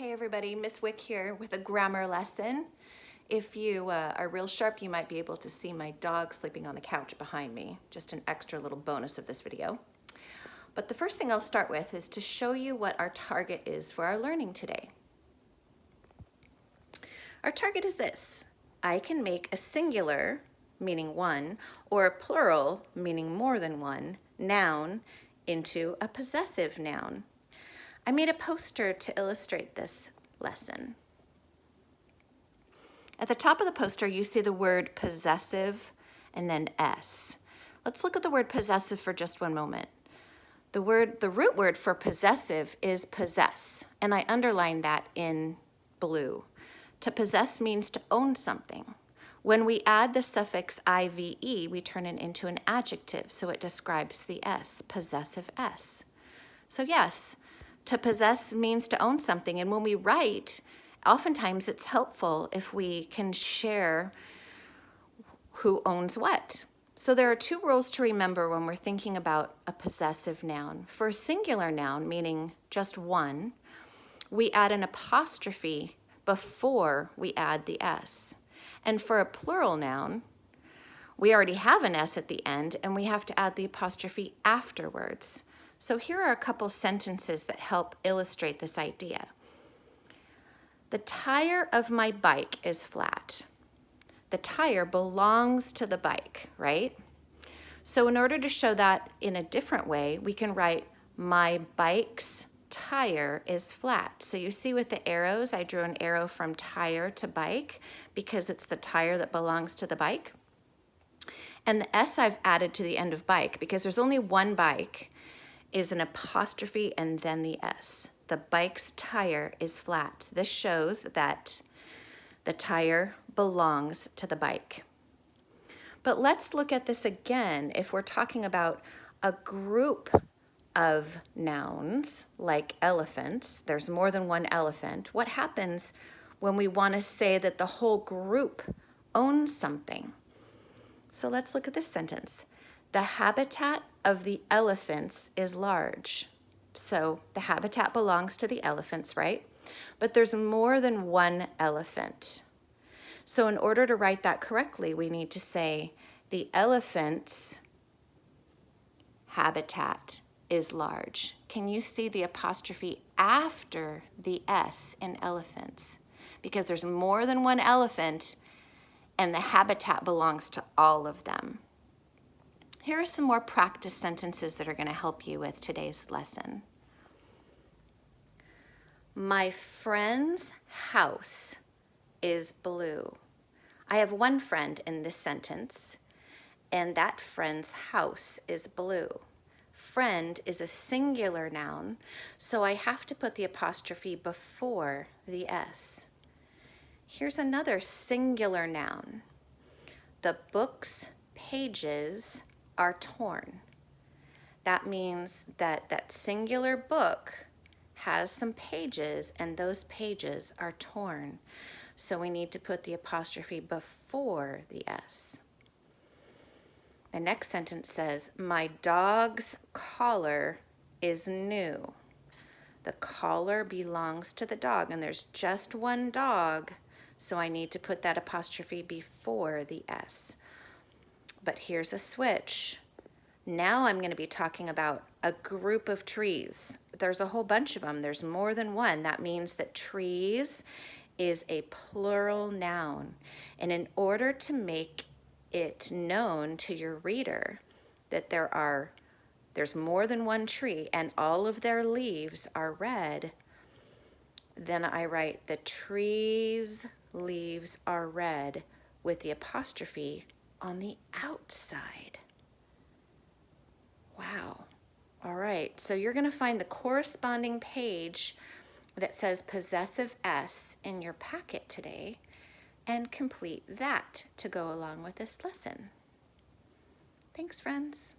Hey everybody, Miss Wick here with a grammar lesson. If you are real sharp, you might be able to see my dog sleeping on the couch behind me. Just an extra little bonus of this video. But the first thing I'll start with is to show you what our target is for our learning today. Our target is this. I can make a singular, meaning one, or a plural, meaning more than one, noun into a possessive noun. I made a poster to illustrate this lesson. At the top of the poster, you see the word possessive and then S. Let's look at the word possessive for just one moment. The root word for possessive is possess, and I underlined that in blue. To possess means to own something. When we add the suffix ive, we turn it into an adjective, so it describes the S, possessive S. So yes, to possess means to own something, and when we write, oftentimes it's helpful if we can share who owns what. So there are two rules to remember when we're thinking about a possessive noun. For a singular noun, meaning just one, we add an apostrophe before we add the S. And for a plural noun, we already have an S at the end, and we have to add the apostrophe afterwards. So here are a couple sentences that help illustrate this idea. The tire of my bike is flat. The tire belongs to the bike, right? So in order to show that in a different way, we can write my bike's tire is flat. So you see with the arrows, I drew an arrow from tire to bike because it's the tire that belongs to the bike. And the S I've added to the end of bike because there's only one bike, is an apostrophe and then the S. The bike's tire is flat. This shows that the tire belongs to the bike. But let's look at this again if we're talking about a group of nouns like elephants. There's more than one elephant. What happens when we want to say that the whole group owns something? So let's look at this sentence. The habitat of the elephants is large. So the habitat belongs to the elephants, right? But there's more than one elephant. So in order to write that correctly, we need to say the elephant's habitat is large. Can you see the apostrophe after the S in elephants? Because there's more than one elephant and the habitat belongs to all of them. Here are some more practice sentences that are going to help you with today's lesson. My friend's house is blue. I have one friend in this sentence, and that friend's house is blue. Friend is a singular noun, so I have to put the apostrophe before the S. Here's another singular noun. The book's pages are torn. That means that that singular book has some pages and those pages are torn. So we need to put the apostrophe before the S. The next sentence says, my dog's collar is new. The collar belongs to the dog and there's just one dog, so I need to put that apostrophe before the S. But here's a switch. Now I'm going to be talking about a group of trees. There's a whole bunch of them. There's more than one. That means that trees is a plural noun. And in order to make it known to your reader that there's more than one tree and all of their leaves are red, then I write the tree's leaves are red with the apostrophe on the outside. Wow. All right, so you're going to find the corresponding page that says possessive S in your packet today and complete that to go along with this lesson. Thanks, friends.